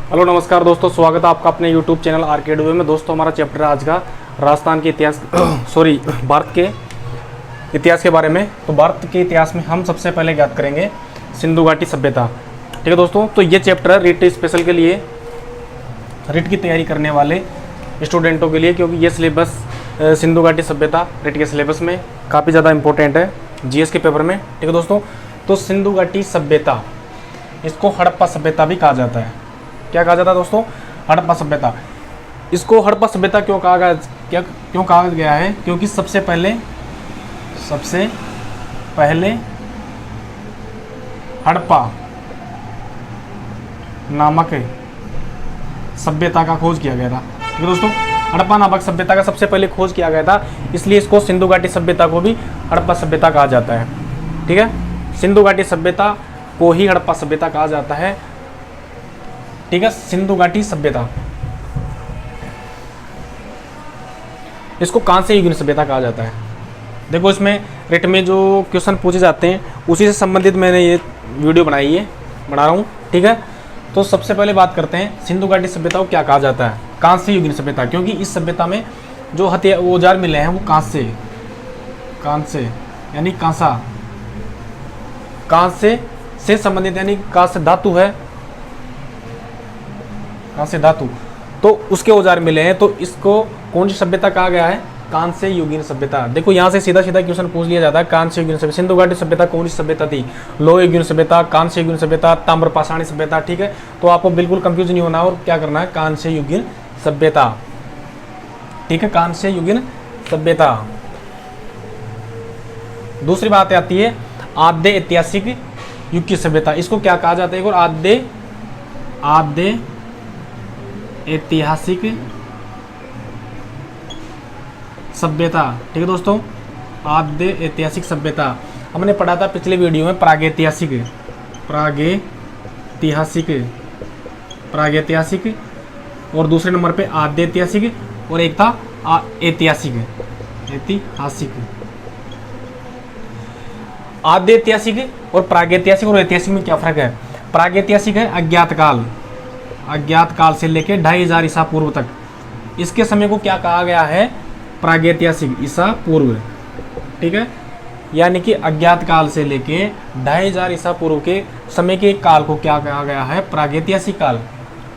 Hello नमस्कार दोस्तों, स्वागत है आपका अपने YouTube चैनल आरके डुबे में। दोस्तों हमारा चैप्टर है आज का राजस्थान के इतिहास भारत के इतिहास के बारे में। तो भारत के इतिहास में हम सबसे पहले ज्ञात करेंगे सिंधु घाटी सभ्यता। ठीक है दोस्तों, तो ये चैप्टर है रिट स्पेशल के लिए, रिट की तैयारी करने वाले स्टूडेंटों के लिए, क्योंकि ये सिलेबस सिंधु घाटी सभ्यता रिट के सिलेबस में काफ़ी ज़्यादा इंपॉर्टेंट है जीएस के पेपर में। ठीक है दोस्तों, तो सिंधु घाटी सभ्यता, इसको हड़प्पा सभ्यता भी कहा जाता है। क्या कहा जाता है दोस्तों? हड़प्पा सभ्यता। इसको हड़प्पा सभ्यता क्यों कहा गया है? क्योंकि सबसे पहले हड़प्पा नामक सभ्यता का खोज किया गया था। ठीक है दोस्तों, हड़प्पा नामक सभ्यता का सबसे पहले खोज किया गया था, इसलिए इसको सिंधु घाटी सभ्यता को भी हड़प्पा सभ्यता कहा जाता है। ठीक है, सिंधु घाटी सभ्यता को ही हड़प्पा सभ्यता कहा जाता है। ठीक है, सिंधु घाटी सभ्यता, इसको कांस्य युगीन सभ्यता कहा जाता है। देखो इसमें रिट में जो क्वेश्चन पूछे जाते हैं उसी से संबंधित मैंने ये वीडियो बना रहा हूँ। ठीक है, तो सबसे पहले बात करते हैं सिंधु घाटी सभ्यता को क्या कहा जाता है। कांस्य युगीन सभ्यता, क्योंकि इस सभ्यता में जो हथियार औजार मिले हैं वो कांस्य यानी कांस्य से संबंधित, यानी कांस्य धातु है, कांस्य धातु, तो उसके औजार मिले हैं। तो इसको कौन सी सभ्यता कहा गया है? कांस्य युगीन सभ्यता। देखो यहाँ से सीधा क्वेश्चन पूछ लिया जाता है। कांस्य युगीन सभ्यता, सिंधु घाटी सभ्यता कौन सी सभ्यता थी? लोह युगीन सभ्यता, कांस्य युगीन सभ्यता, ताम्रपाषाणी सभ्यता। ठीक है, तो आपको बिल्कुल कंफ्यूज नहीं होना और क्या करना है, कांस्य युगीन सभ्यता। ठीक है, कांस्य युगीन सभ्यता। दूसरी बात आती है आद्य ऐतिहासिक युग की सभ्यता। इसको क्या कहा जाता है? और आद्य ऐतिहासिक सभ्यता। ठीक है दोस्तों, आद्य ऐतिहासिक सभ्यता हमने पढ़ा था पिछले वीडियो में। प्रागैतिहासिक और दूसरे नंबर पे आद्य ऐतिहासिक, और एक था ऐतिहासिक। आद्य ऐतिहासिक और प्रागैतिहासिक और ऐतिहासिक में क्या फर्क है? प्रागैतिहासिक है अज्ञात काल से लेके 2500 ईसा पूर्व तक। इसके समय को क्या कहा गया है? प्रागैतिहासिक, ईसा पूर्व। ठीक है, यानी कि अज्ञात काल से लेके 2500 ईसा पूर्व के समय के काल को क्या कहा गया है? प्रागैतिहासिक काल।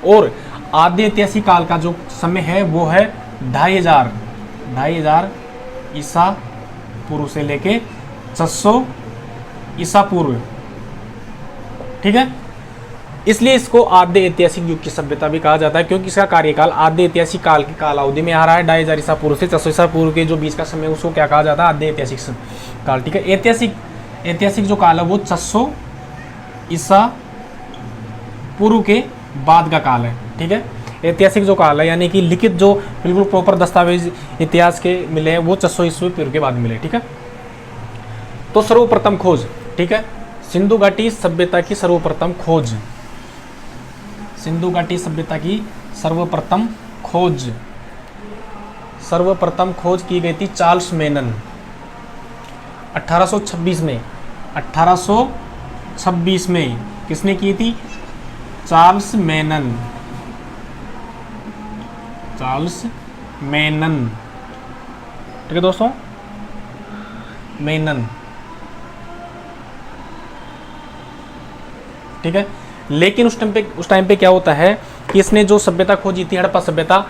और आद्य ऐतिहासिक काल का जो समय है वो है 2500 ईसा पूर्व से लेके 600 ईसा पूर्व। ठीक है, इसलिए इसको आद्य ऐतिहासिक युग की सभ्यता भी कहा जाता है, क्योंकि इसका कार्यकाल आद्य ऐतिहासिक काल की काल अवधि में आ रहा है। 2500 ईसा पूर्व से 600 ईसा पूर्व के जो बीच का समय उसको क्या कहा जाता है? आद्य ऐतिहासिक काल। ठीक है, ऐतिहासिक जो काल है वो 600 ईसा पूर्व के बाद का काल है। ठीक है, ऐतिहासिक जो काल है यानी कि लिखित जो बिल्कुल प्रॉपर दस्तावेज इतिहास के मिले हैं वो 600 ईस्वी पूर्व के बाद मिले। ठीक है, तो सर्वप्रथम खोज, ठीक है, सिंधु घाटी सभ्यता की सर्वप्रथम खोज, सिंधु घाटी सभ्यता की सर्वप्रथम खोज की गई थी चार्ल्स मेनन 1826 में। किसने की थी? चार्ल्स मेनन। ठीक है दोस्तों, मेनन। ठीक है, लेकिन उस टाइम पे क्या होता है कि इसने जो सभ्यता खोजी थी हड़प्पा सभ्यता,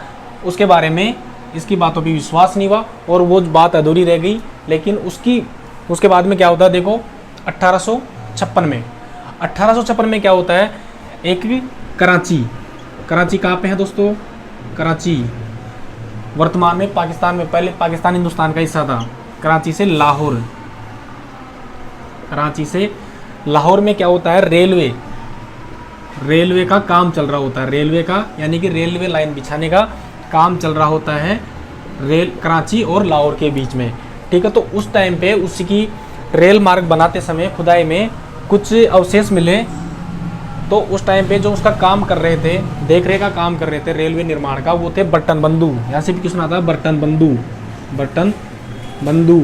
उसके बारे में इसकी बातों पे विश्वास नहीं हुआ और वो बात अधूरी रह गई। लेकिन उसके बाद में क्या होता है? देखो 1856 में क्या होता है? एक कराची कहाँ पे है दोस्तों? कराची वर्तमान में पाकिस्तान में, पहले पाकिस्तान हिंदुस्तान का हिस्सा था। कराची से लाहौर में क्या होता है? रेलवे का काम चल रहा होता है। रेलवे का यानी कि रेलवे लाइन बिछाने का काम चल रहा होता है कराची और लाहौर के बीच में। ठीक है, तो उस टाइम पे उसकी रेल मार्ग बनाते समय खुदाई में कुछ अवशेष मिले। तो उस टाइम पे जो उसका काम कर रहे थे, देखरेख का काम कर रहे थे रेलवे निर्माण का, वो थे बर्टन बंधु। यहाँ से भी क्वेश्चन आता है, बर्टन बंधु।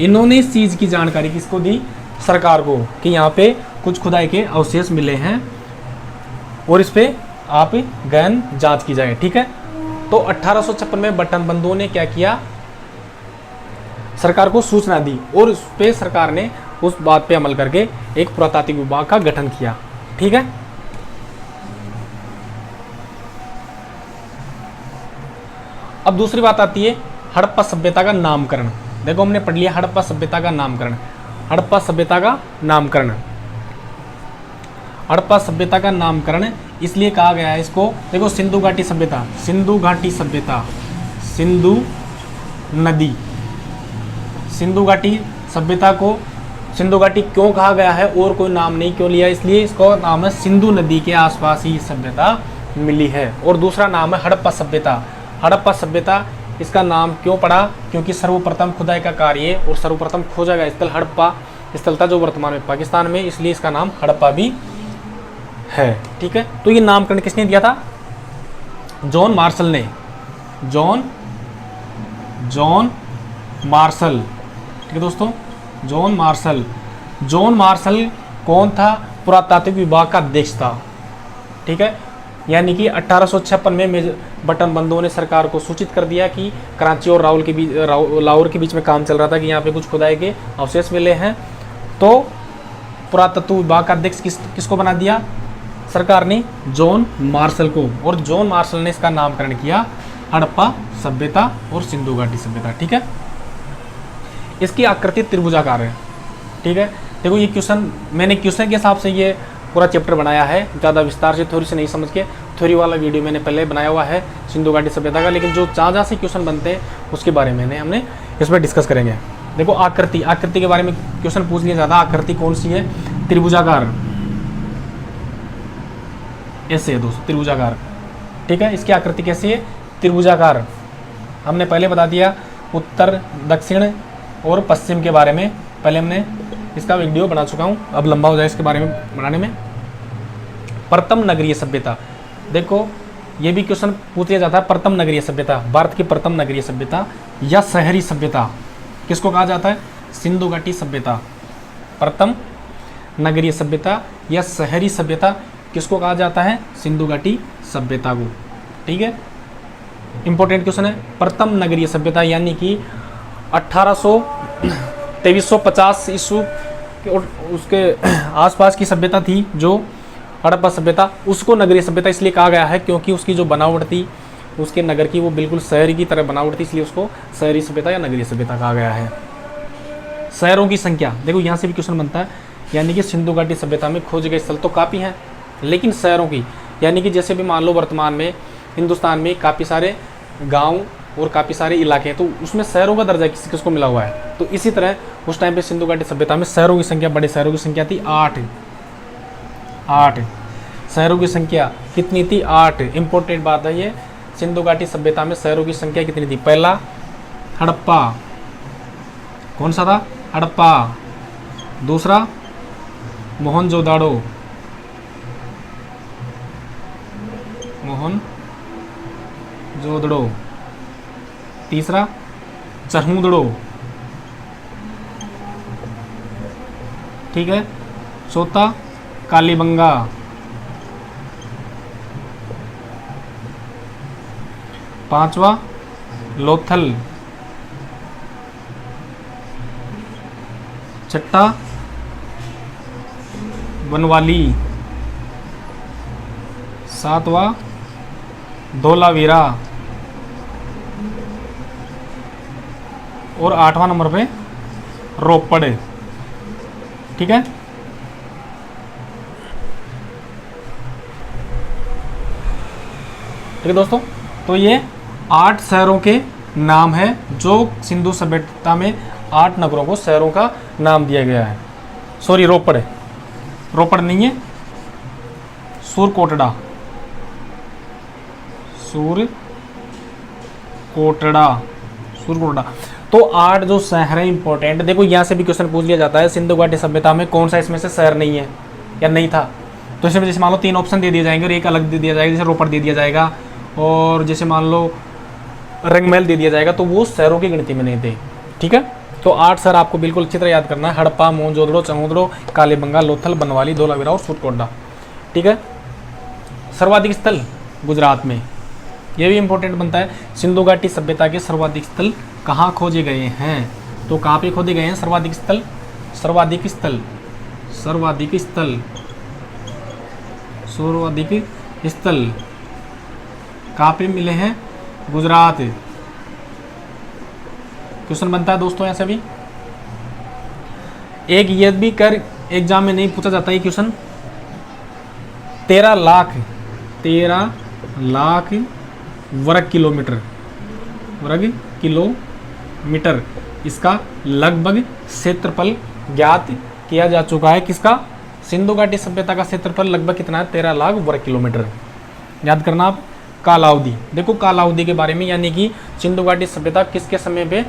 इन्होंने इस चीज़ की जानकारी किसको दी? सरकार को, कि यहाँ पे कुछ खुदाई के अवशेष मिले हैं और इस पे आप गहन जांच की जाए। ठीक है, तो 1856 में बटन बंधुओं ने क्या किया, सरकार को सूचना दी और उस पे सरकार ने उस बात पे अमल करके एक पुरातात्विक विभाग का गठन किया। ठीक है, अब दूसरी बात आती है हड़प्पा सभ्यता का नामकरण। देखो हमने पढ़ लिया हड़प्पा सभ्यता का नामकरण। हड़प्पा सभ्यता का नामकरण, हड़प्पा सभ्यता का नामकरण इसलिए कहा गया है इसको। देखो सिंधु घाटी सभ्यता, सिंधु घाटी सभ्यता, सिंधु नदी, सिंधु घाटी सभ्यता को सिंधु घाटी क्यों कहा गया है और कोई नाम नहीं क्यों लिया, इसलिए इसको नाम है सिंधु नदी के आसपास ही सभ्यता मिली है। और दूसरा नाम है हड़प्पा सभ्यता। हड़प्पा सभ्यता इसका नाम क्यों पड़ा, क्योंकि सर्वप्रथम खुदाई का कार्य और सर्वप्रथम खोजा गया स्थल हड़प्पा स्थल था जो वर्तमान में पाकिस्तान में, इसलिए इसका नाम हड़प्पा भी है। ठीक है, तो ये नामकरण किसने दिया था, जॉन मार्शल ने, जॉन मार्शल। ठीक है दोस्तों, जॉन मार्शल। जॉन मार्शल कौन था, पुरातात्विक विभाग का अध्यक्ष था। ठीक है, यानी कि 1856 में बटन बंधुओं ने सरकार को सूचित कर दिया कि कराची और लाहौर के बीच में काम चल रहा था कि यहाँ पे कुछ खुदाई के अवशेष मिले हैं। तो पुरातत्व विभाग का अध्यक्ष किसको बना दिया सरकार ने, जॉन मार्शल को, और जॉन मार्शल ने इसका नामकरण किया हड़प्पा सभ्यता और सिंधु घाटी सभ्यता। ठीक है, इसकी आकृति त्रिभुजाकार है। ठीक है, देखो ये क्वेश्चन मैंने क्वेश्चन के हिसाब से ये पूरा चैप्टर बनाया है, ज़्यादा विस्तार से थ्योरी से नहीं समझ के। थ्योरी वाला वीडियो मैंने पहले बनाया हुआ है सिंधु घाटी सभ्यता का, लेकिन जो जहाँ से क्वेश्चन बनते हैं उसके बारे में हमने इसमें डिस्कस करेंगे। देखो आकृति, आकृति के बारे में क्वेश्चन पूछ लिया ज़्यादा। आकृति कौन सी है, त्रिभुजाकार, ऐसे है दोस्तों त्रिभुजाकार। ठीक है, इसकी आकृति कैसी है, त्रिभुजाकार। हमने पहले बता दिया उत्तर दक्षिण और पश्चिम के बारे में, पहले हमने इसका वीडियो बना चुका हूँ, अब लंबा हो जाए इसके बारे में बनाने में। प्रथम नगरीय सभ्यता, देखो ये भी क्वेश्चन पूछ लिया जाता है। प्रथम नगरीय सभ्यता, भारत की प्रथम नगरीय सभ्यता या शहरी सभ्यता किसको कहा जाता है, सिंधु घाटी सभ्यता। प्रथम नगरीय सभ्यता या शहरी सभ्यता किसको कहा जाता है, सिंधु घाटी सभ्यता को। ठीक है, इंपॉर्टेंट क्वेश्चन है। प्रथम नगरीय सभ्यता यानी कि 2350 ईस्वी उसके आसपास की सभ्यता थी जो हड़प्पा सभ्यता, उसको नगरीय सभ्यता इसलिए कहा गया है क्योंकि उसकी जो बनावट थी उसके नगर की वो बिल्कुल शहर की तरह बनावट थी, इसलिए उसको शहरी सभ्यता या नगरीय सभ्यता कहा गया है। शहरों की संख्या, देखो यहाँ से भी क्वेश्चन बनता है, यानी कि सिंधु घाटी सभ्यता में खोजे गए स्थल तो काफ़ी हैं, लेकिन शहरों की, यानी कि जैसे भी मान लो वर्तमान में हिंदुस्तान में काफ़ी सारे गाँव और काफ़ी सारे इलाके हैं, तो उसमें शहरों का दर्जा किसको मिला हुआ है। तो इसी तरह उस टाइम पे सिंधु घाटी सभ्यता में शहरों की संख्या, बड़े शहरों की संख्या थी 8 शहरों की संख्या कितनी थी, 8। इंपॉर्टेंट बात है ये, सिंधु घाटी सभ्यता में शहरों की संख्या कितनी थी। पहला हड़प्पा, कौन सा था, हड़प्पा। दूसरा मोहनजोदाड़ो, मोहनजोदड़ो। तीसरा चरमूदड़ो। ठीक है, चौथा कालीबंगा। पांचवा लोथल। छठा बनवाली। सातवां धोलावीरा और 8वां नंबर पे रोपड़। ठीक है, ठीक है दोस्तों, तो ये 8 शहरों के नाम है जो सिंधु सभ्यता में 8 नगरों को शहरों का नाम दिया गया है। सॉरी, रोपड़ नहीं है, सूरकोटड़ा, सूरकोटड़ा। तो 8 जो शहर है इंपॉर्टेंट। देखो यहाँ से भी क्वेश्चन पूछ लिया जाता है, सिंधु घाटी सभ्यता में कौन सा इसमें से शहर नहीं है या नहीं था। तो इसमें जैसे मान लो 3 ऑप्शन दे दिए जाएंगे और एक अलग दे दिया जाएगा, जैसे रोपड़ दे दिया जाएगा और जैसे मान लो रंगमहल दे दिया जाएगा, तो वो शहरों की गिनती में नहीं थे। ठीक है, तो 8 शहर आपको बिल्कुल अच्छी तरह याद करना है, हड़प्पा, मोहनजोदड़ो, चरमूदड़ो, कालीबंगा, लोथल, बनवाली, धोलावीरा और सूरकोटड़ा। ठीक है, सर्वाधिक स्थल गुजरात में, ये भी इंपॉर्टेंट बनता है। सिंधु घाटी सभ्यता के सर्वाधिक स्थल कहाँ खोजे गए हैं, तो कहाँ पे खोजे गए हैं सर्वाधिक स्थल, सर्वाधिक स्थल, सर्वाधिक स्थल, सर्वाधिक स्थल कहाँ पे मिले हैं, गुजरात। क्वेश्चन बनता है दोस्तों ऐसे भी। एक ये भी कर एग्जाम में नहीं पूछा जाता ये क्वेश्चन, 13 लाख वर्ग किलोमीटर, वर्ग किलोमीटर इसका लगभग क्षेत्रफल ज्ञात किया जा चुका है। किसका, सिंधु घाटी सभ्यता का क्षेत्रफल लगभग कितना है, 13 लाख वर्ग किलोमीटर। याद करना आप। कालावधि, देखो कालावधि के बारे में, यानी कि सिंधु घाटी सभ्यता किसके समय पे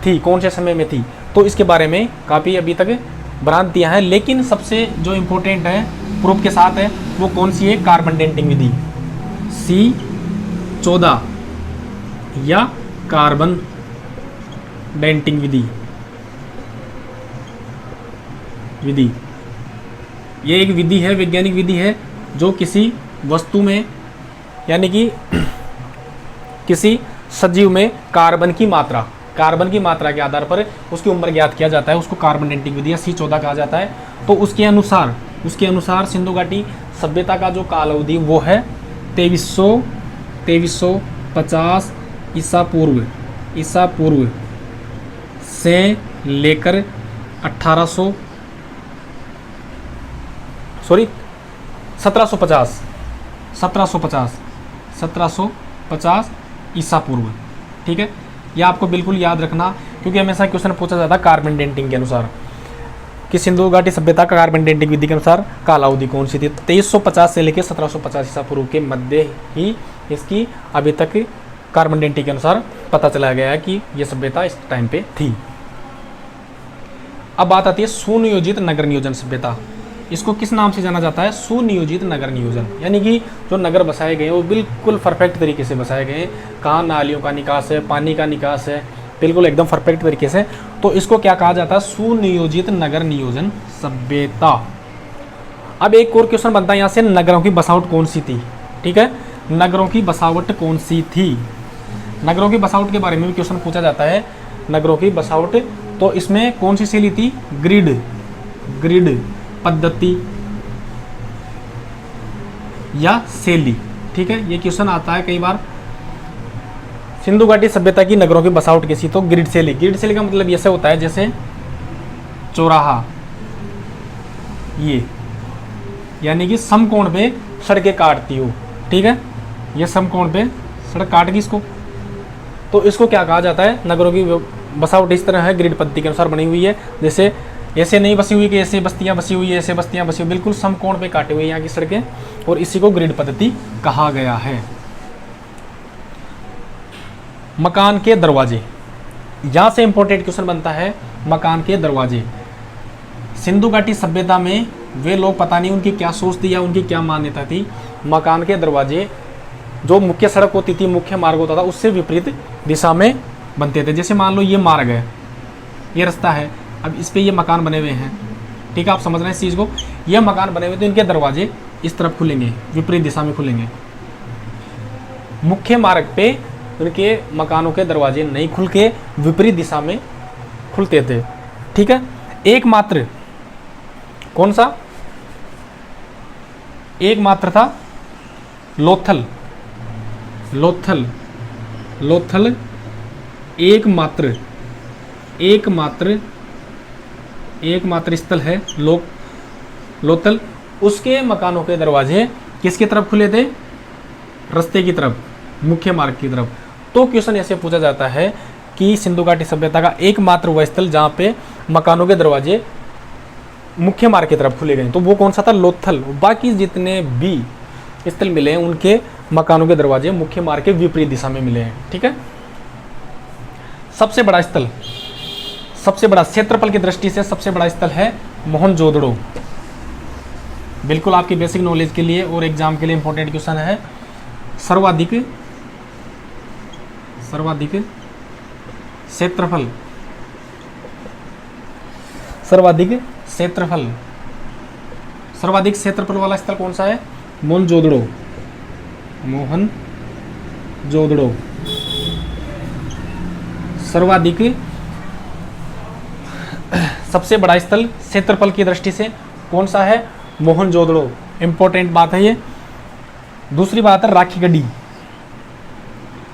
थी, कौन से समय में थी, तो इसके बारे में काफ़ी अभी तक भ्रांतियां हैं। लेकिन सबसे जो इम्पोर्टेंट है प्रूफ के साथ है वो कौन सी है, कार्बन डेटिंग विधि, C14 या कार्बन डेटिंग विधि। ये एक विधि है, वैज्ञानिक विधि है, जो किसी वस्तु में यानी कि किसी सजीव में कार्बन की मात्रा के आधार पर उसकी उम्र ज्ञात किया जाता है, उसको कार्बन डेटिंग विधि या C14 कहा जाता है। तो उसके अनुसार सिंधु घाटी सभ्यता का जो काल अवधि वो है 2350 ईसा पूर्व से लेकर 1750 ईसा पूर्व। ठीक है, यह आपको बिल्कुल याद रखना, क्योंकि हमेशा क्वेश्चन पूछा जाता है कार्बन डेटिंग के अनुसार कि सिंधु घाटी सभ्यता का कार्बन डेटिंग विधि के अनुसार काल अवधि कौन सी थी। 2350 से लेकर 1750 ईसा पूर्व के मध्य ही इसकी अभी तक कार्बन डेटिंग के अनुसार पता चला गया है कि यह सभ्यता इस टाइम पे थी। अब बात आती है सुनियोजित नगर नियोजन सभ्यता। इसको किस नाम से जाना जाता है, सुनियोजित नगर नियोजन, यानी कि जो नगर बसाए गए हैं वो बिल्कुल परफेक्ट तरीके से बसाए गए हैं। कहाँ नालियों का निकास है, पानी का निकास है, बिल्कुल एकदम परफेक्ट तरीके से। तो इसको क्या कहा जाता है, सुनियोजित नगर नियोजन सभ्यता। अब एक और क्वेश्चन बनता है यहाँ से, नगरों की बसावट कौन सी थी। ठीक है, नगरों की बसावट कौन सी थी, नगरों की बसावट के बारे में भी क्वेश्चन पूछा जाता है। नगरों की बसावट, तो इसमें कौन सी शैली थी, ग्रिड पद्धति या शैली। ठीक है, ये क्वेश्चन आता है कई बार। सिंधु घाटी सभ्यता की नगरों की बसावट कैसी, तो ग्रिड शैली। ग्रिड शैली का मतलब ऐसे होता है जैसे चौराहा, ये यानी कि समकोण पे सड़कें काटती हो। ठीक है, ये समकोण पे सड़क काट गई इसको, तो इसको क्या कहा जाता है, नगरों की बसावट इस तरह है, ग्रिड पद्धति के अनुसार बनी हुई है। जैसे ऐसे नहीं बसी हुई कि ऐसे बस्तियां बसी हुई है, ऐसे बस्तियां बसी हुई, बिल्कुल समकोण पे काटे हुए यहाँ की सड़कें, और इसी को ग्रिड पद्धति कहा गया है। मकान के दरवाजे, यहां से इंपॉर्टेंट क्वेश्चन बनता है, मकान के दरवाजे। सिंधु घाटी सभ्यता में वे लोग, पता नहीं उनकी क्या सोच थी या उनकी क्या मान्यता थी, मकान के दरवाजे जो मुख्य सड़क होती थी, मुख्य मार्ग होता था, उससे विपरीत दिशा में बनते थे। जैसे मान लो ये मार्ग है, ये रास्ता है, अब इस पे ये मकान बने हुए हैं। ठीक है, आप समझ रहे हैं इस चीज़ को, ये मकान बने हुए तो इनके दरवाजे इस तरफ खुलेंगे, विपरीत दिशा में खुलेंगे। मुख्य मार्ग पे उनके मकानों के दरवाजे नहीं खुल के विपरीत दिशा में खुलते थे। ठीक है, एकमात्र कौन सा, एकमात्र था लोथल एकमात्र स्थल है लोथल। उसके मकानों के दरवाजे किसकी तरफ खुले थे, रास्ते की तरफ, मुख्य मार्ग की तरफ। तो क्वेश्चन ऐसे पूछा जाता है कि सिंधु घाटी सभ्यता का एकमात्र वह स्थल जहाँ पे मकानों के दरवाजे मुख्य मार्ग की तरफ खुले गए, तो वो कौन सा था, लोथल। बाकी जितने भी स्थल मिले हैं उनके मकानों के दरवाजे मुख्य मार्ग के विपरीत दिशा में मिले हैं। ठीक है, सबसे बड़ा स्थल, सबसे बड़ा क्षेत्रफल की दृष्टि से सबसे बड़ा स्थल है मोहनजोदड़ो। बिल्कुल आपकी बेसिक नॉलेज के लिए और एग्जाम के लिए इंपॉर्टेंट क्वेश्चन है। सर्वाधिक क्षेत्रफल, सर्वाधिक क्षेत्रफल वाला स्थल कौन सा है, मोहनजोदड़ो। मोहन जोदड़ो। सर्वाधिक सबसे बड़ा स्थल क्षेत्रफल की दृष्टि से कौन सा है? मोहनजोदड़ो। इंपॉर्टेंट बात है ये। दूसरी बात है राखी गड्डी।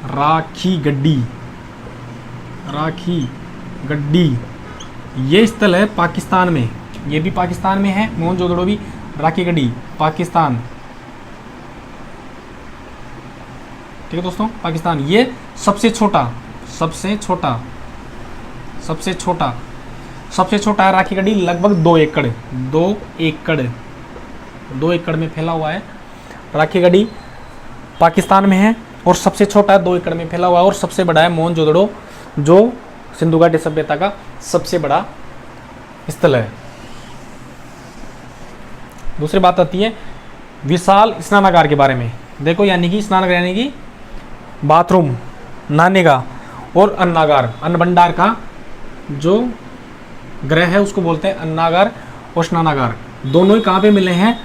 राखी गड्डी, राखी गड्डी ये स्थल है पाकिस्तान में, ये भी पाकिस्तान में है, मोहनजोदड़ो भी। राखी गड्डी पाकिस्तान, ठीक है दोस्तों, पाकिस्तान। ये सबसे छोटा, सबसे छोटा, सबसे छोटा, सबसे छोटा है राखी गड्डी, लगभग 2 एकड़, 2 एकड़, 2 एकड़ में फैला हुआ है। राखी गड्डी पाकिस्तान में है और सबसे छोटा है, 2 एकड़ में फैला हुआ है। और सबसे बड़ा है मोहनजोदड़ो, जो सिंधु घाटी सभ्यता का सबसे बड़ा स्थल है। दूसरी बात आती है विशाल स्नानागार के बारे में। देखो, यानी कि स्नानागार यानी कि बाथरूम, नहाने का, और अन्नागार, अन्न भंडार का जो गृह है उसको बोलते हैं अन्नागार और स्नानागार। दोनों ही कहाँ पे मिले हैं?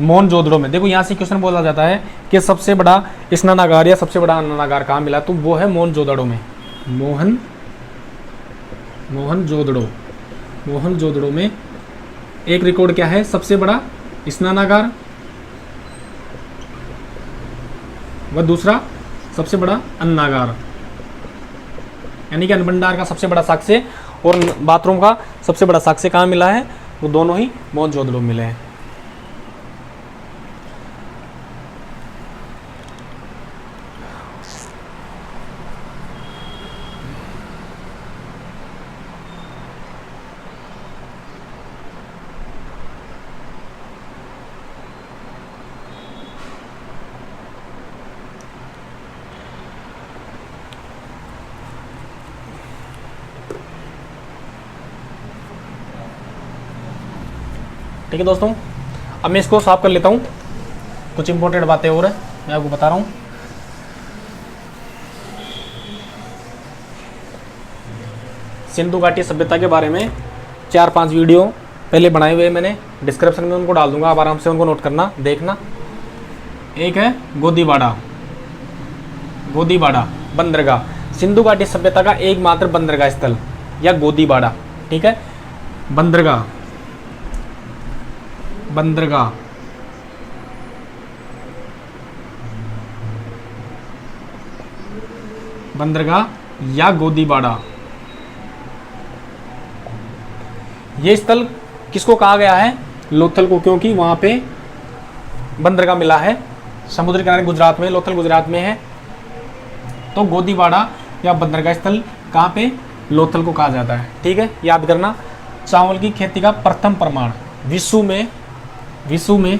मोहनजोदड़ो में। देखो, यहाँ से क्वेश्चन बोला जाता है कि सबसे बड़ा स्नानागार या सबसे बड़ा अन्नागार कहाँ मिला, तो वो है मोहनजोदड़ो में। मोहनजोदड़ो, मोहनजोदड़ो में एक रिकॉर्ड क्या है? सबसे बड़ा स्नानागार व दूसरा सबसे बड़ा अन्नागार, यानी कि अन्न भंडार का सबसे बड़ा साक्ष्य और बाथरूम का सबसे बड़ा साक्ष्य कहाँ मिला है? वो दोनों ही मोहनजोदड़ो में मिले हैं। ठीक है दोस्तों, अब मैं इसको साफ कर लेता हूँ। कुछ इंपॉर्टेंट बातें और है मैं आपको बता रहा हूँ। सिंधु घाटी सभ्यता के बारे में 4-5 वीडियो पहले बनाए हुए मैंने, डिस्क्रिप्शन में उनको डाल दूंगा, आप आराम से उनको नोट करना, देखना। एक है गोदीबाड़ा, गोदीबाड़ा बंदरगाह, सिंधु घाटी सभ्यता का एकमात्र बंदरगाह स्थल या गोदीबाड़ा, ठीक है। बंदरगाह, बंदरगाह, बंदरगाह या गोदीबाड़ा, ये स्थल किसको कहा गया है? लोथल को, क्योंकि वहां पे बंदरगाह मिला है समुद्र किनारे गुजरात में, लोथल गुजरात में है। तो गोदीबाड़ा या बंदरगाह स्थल कहाँ पे? लोथल को कहा जाता है, ठीक है, याद करना। चावल की खेती का प्रथम प्रमाण विश्व में, विश्व में,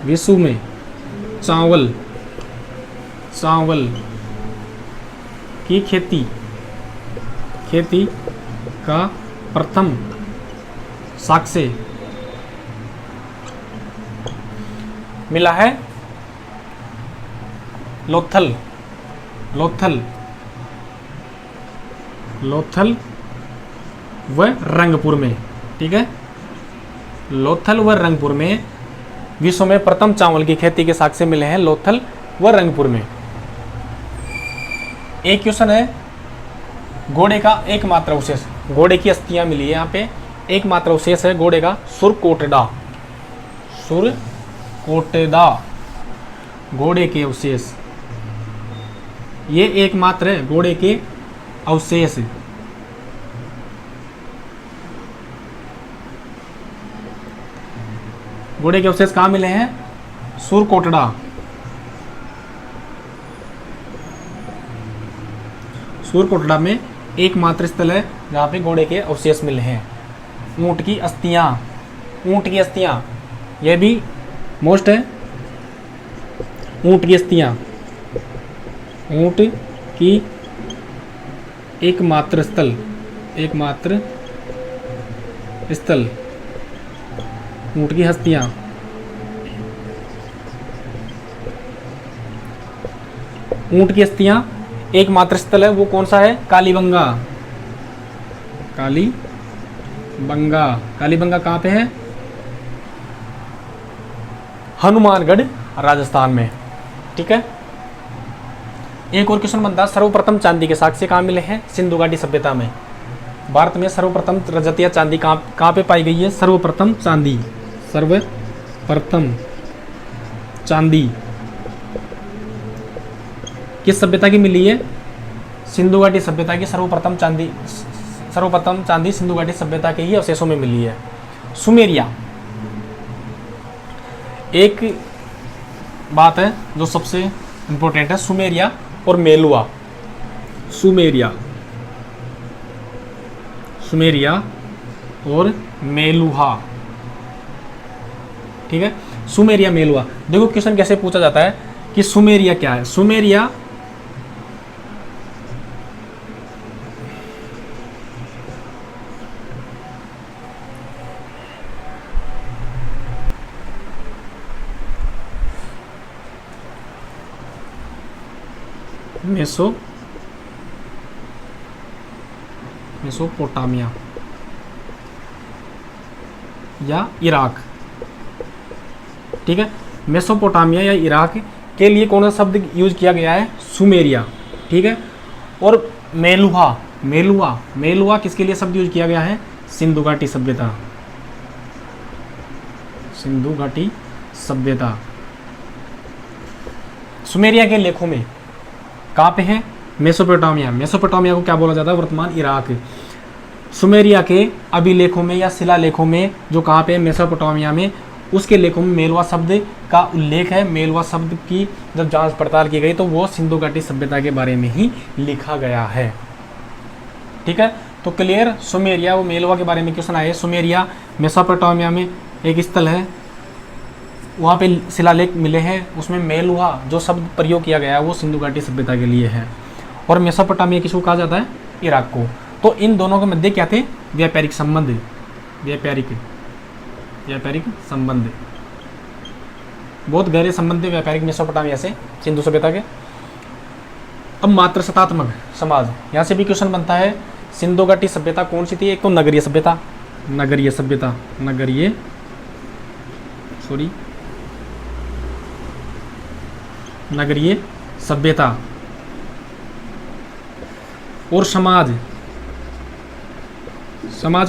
विश्व में चावल, चावल की खेती, खेती का प्रथम साक्ष्य मिला है लोथल, लोथल, लोथल व रंगपुर में, ठीक है। लोथल व रंगपुर में विश्व में प्रथम चावल की खेती के साक्ष्य मिले हैं लोथल व रंगपुर में। एक क्वेश्चन है घोड़े का एकमात्र अवशेष, घोड़े की अस्थियां मिली है यहाँ पे, एकमात्र अवशेष है घोड़े का सुरकोटड़ा, सुरकोटड़ा घोड़े के अवशेष, ये एकमात्र है घोड़े के अवशेष। घोड़े के अवशेष कहाँ मिले हैं? सुरकोटड़ा, सुरकोटड़ा में एकमात्र स्थल है जहाँ पे घोड़े के अवशेष मिले हैं। ऊंट की अस्थियां, ऊंट की अस्थियां, यह भी मोस्ट है। ऊंट की अस्थियां, ऊंट की एकमात्र स्थल, एकमात्र स्थल, ऊंट की हस्तियां, ऊंट की अस्थियां एकमात्र स्थल है, वो कौन सा है? कालीबंगा, कालीबंगा, कालीबंगा कहाँ पे है? हनुमानगढ़ राजस्थान में। ठीक है, एक और क्वेश्चन बनता है, सर्वप्रथम चांदी के साक्ष्य कहाँ मिले हैं? सिंधु घाटी सभ्यता में। भारत में सर्वप्रथम रजत या चांदी कहाँ पे पाई गई है? सर्वप्रथम चांदी किस सभ्यता की मिली है? सिंधु घाटी सभ्यता की सर्वप्रथम चांदी सिंधु घाटी सभ्यता के ही अवशेषों में मिली है। सुमेरिया, एक बात है जो सबसे इंपॉर्टेंट है, सुमेरिया और मेलुआ। सुमेरिया और मेलुहा। ठीक है, सुमेरिया मेलुआ। देखो क्वेश्चन कैसे पूछा जाता है कि सुमेरिया क्या है? सुमेरिया मेसोपोटामिया या इराक। ठीक है, मेसोपोटामिया या इराक के लिए कौन सा शब्द यूज किया गया है? सुमेरिया। ठीक है, और मेलुआ किसके लिए शब्द यूज किया गया है? सिंधु घाटी सभ्यता। सुमेरिया के लेखों में कहाँ पे है? मेसोपोटामिया को क्या बोला जाता है? वर्तमान इराक। सुमेरिया के अभिलेखों में या शिलालेखों में जो कहाँ पे है? मेसोपोटामिया में, उसके लेखों में मेलुआ शब्द का उल्लेख है। मेलुआ शब्द की जब जांच पड़ताल की गई तो वो सिंधु घाटी सभ्यता के बारे में ही लिखा गया है। ठीक है, तो क्लियर। सुमेरिया वो मेलुआ के बारे में क्वेश्चन आए। सुमेरिया मेसोपोटामिया में एक स्थल है, वहाँ पे शिलालेख मिले हैं, उसमें मेलुआ जो शब्द प्रयोग किया गया है वो सिंधु घाटी सभ्यता के लिए है। और मेसोपोटामिया किसको कहा जाता है? इराक को। तो इन दोनों के मध्य क्या थे? व्यापारिक संबंध। बहुत गहरे संबंध थे व्यापारिक मेसोपोटामिया से सिंधु सभ्यता के। अब मात्र सत्तात्मक समाज, यहाँ से भी क्वेश्चन बनता है। सिंधु घाटी सभ्यता कौन सी थी? एक तो नगरीय सभ्यता और समाज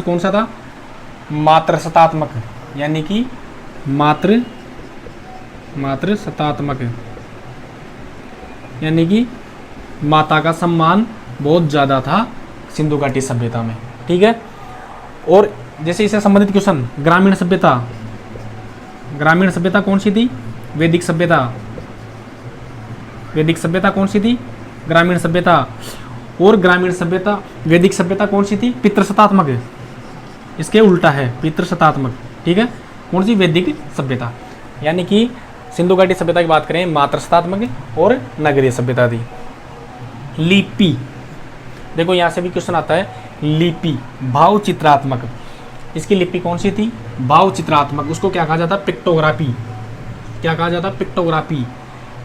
कौन सा था? मात्र सत्तात्मक, यानी कि मात्र सत्तात्मक, यानी कि माता का सम्मान बहुत ज़्यादा था सिंधु घाटी सभ्यता में। ठीक है, और जैसे इससे संबंधित क्वेश्चन, ग्रामीण सभ्यता कौन सी थी? वैदिक सभ्यता कौन सी थी? ग्रामीण सभ्यता। और ग्रामीण सभ्यता, वैदिक सभ्यता कौन सी थी? पितृसत्तात्मक। इसके उल्टा है पितृसत्तात्मक। ठीक है, कौन सी? वैदिक सभ्यता। यानी कि सिंधु घाटी सभ्यता की बात करें, मात्र सत्तात्मक और नगरीय सभ्यता थी। लिपि, देखो यहाँ से भी क्वेश्चन आता है। लिपि भाव चित्रात्मक, इसकी लिपि कौन सी थी? भाव चित्रात्मक। उसको क्या कहा जाता? पिक्टोग्राफी।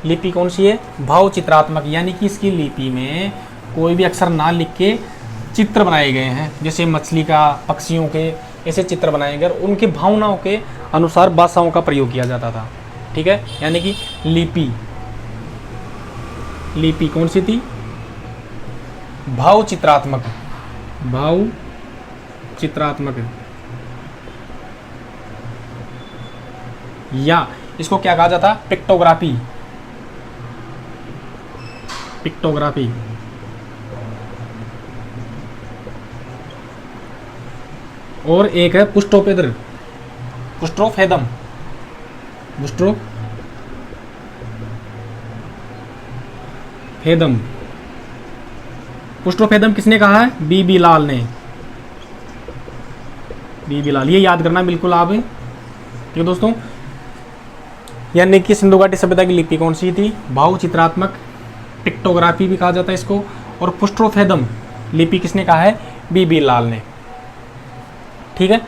लिपि कौन सी है? भाव चित्रात्मक, यानी कि इसकी लिपि में कोई भी अक्षर ना लिख के चित्र बनाए गए हैं, जैसे मछली का, पक्षियों के, ऐसे चित्र बनाए गए, उनकी भावनाओं के अनुसार भाषाओं का प्रयोग किया जाता था। ठीक है, यानी कि लिपि कौन सी थी? भाव चित्रात्मक। या इसको क्या कहा जाता? पिक्टोग्राफी। और एक है पुष्टोपेद्र, पुष्टोफेदम। पुष्टोफेदम किसने कहा है? बीबी लाल ने। ये याद करना बिल्कुल आप। ठीक है दोस्तों, यानी कि सिंधु घाटी सभ्यता की लिपि कौन सी थी? भाव चित्रात्मक, पिक्टोग्राफी भी कहा जाता है इसको। और पुष्टोफेदम लिपि किसने कहा है? बीबी लाल ने। ठीक है,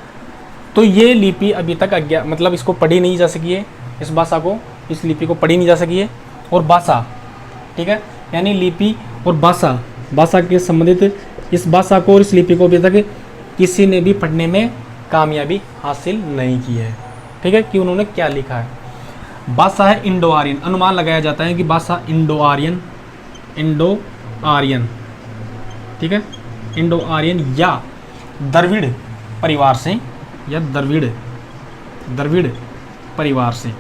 तो ये लिपि अभी तक मतलब इसको पढ़ी नहीं जा सकी है, इस भाषा को, इस लिपि को पढ़ी नहीं जा सकी है। और भाषा, ठीक है, यानी लिपि और भाषा के संबंधित इस भाषा को और इस लिपि को अभी तक किसी ने भी पढ़ने में कामयाबी हासिल नहीं की है। ठीक है, कि उन्होंने क्या लिखा है। बादशाह है इंडो आर्यन, अनुमान लगाया जाता है कि बादशाह इंडो आर्यन, इंडो आर्यन, ठीक है, इंडो आर्यन या द्रविड़ परिवार से, या द्रविड़ परिवार से,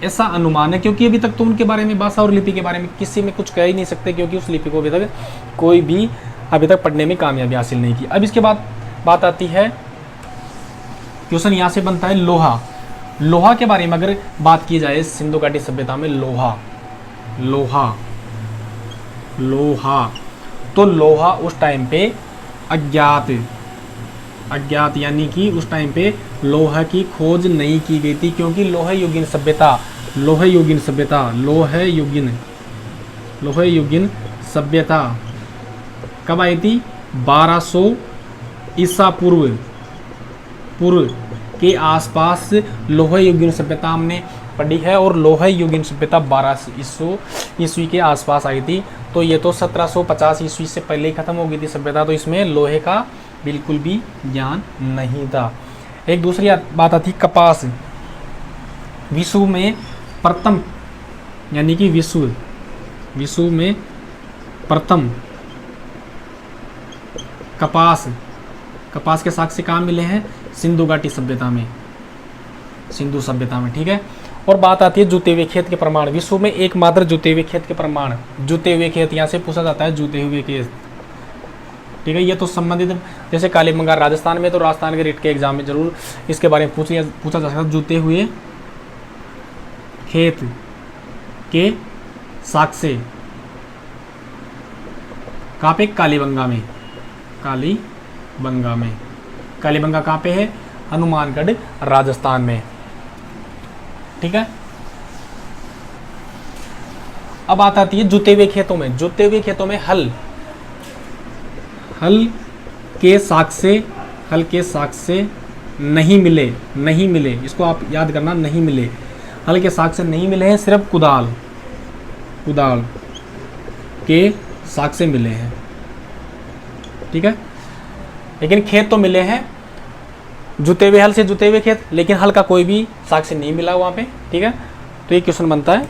ऐसा अनुमान है। क्योंकि अभी तक तो उनके बारे में, भाषा और लिपि के बारे में किसी में कुछ कह ही नहीं सकते, क्योंकि उस लिपि को अभी तक कोई भी अभी तक पढ़ने में कामयाबी हासिल नहीं की। अब इसके बाद बात आती है, क्वेश्चन यहाँ से बनता है लोहा। लोहा के बारे में अगर बात की जाए सिंधु घाटी सभ्यता में, लोहा, तो लोहा उस टाइम पे अज्ञात, यानी कि उस टाइम पे लोहा की खोज नहीं की गई थी, क्योंकि लोह युगीन सभ्यता कब आई थी? 1200 ईसा पूर्व के आसपास लोह युगीन सभ्यता हमने पढ़ी है, और लोह युगीन सभ्यता 1200 ईस्वी के आसपास आई थी। तो ये तो 1750 ईस्वी से पहले ही खत्म हो गई थी सभ्यता, तो इसमें लोहे का बिल्कुल भी ज्ञान नहीं था। एक दूसरी बात आती कपास। विश्व में प्रथम, यानी कि विश्व में प्रथम कपास के साक्ष्य कहाँ मिले हैं? सिंधु घाटी सभ्यता में, सिंधु सभ्यता में, ठीक है। और बात आती है जुते हुए खेत के प्रमाण। विश्व में एकमात्र जुते हुए खेत के प्रमाण, जुते हुए खेत, यहाँ से पूछा जाता है जुते हुए खेत, ठीक है। ये तो संबंधित, जैसे कालीबंगा राजस्थान में, तो राजस्थान के रिट के एग्जाम में जरूर इसके बारे में पूछा जा सकता है। जुते हुए खेत के साक्ष्य कहाँ पे? कालीबंगा में। कालीबंगा कहाँ पे है? हनुमानगढ़ राजस्थान में, ठीक है। अब बात आती है जुते हुए खेतों में। जुते हुए खेतों में हल के साक्ष्य नहीं मिले, इसको आप याद करना, नहीं मिले, हल के साक्ष्य नहीं मिले हैं, सिर्फ कुदाल के साक्ष्य मिले हैं, ठीक है। लेकिन खेत तो मिले हैं, जुते हुए हल से जुते हुए खेत, लेकिन हल का कोई भी साक्ष्य नहीं मिला वहाँ पे, ठीक है। तो ये क्वेश्चन बनता है।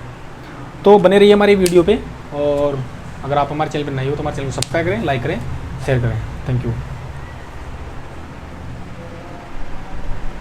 तो बने रहिए हमारी वीडियो पे, और अगर आप हमारे चैनल पर नहीं हो तो हमारे चैनल को सब्सक्राइब करें, लाइक करें, शेयर करें। Thank you.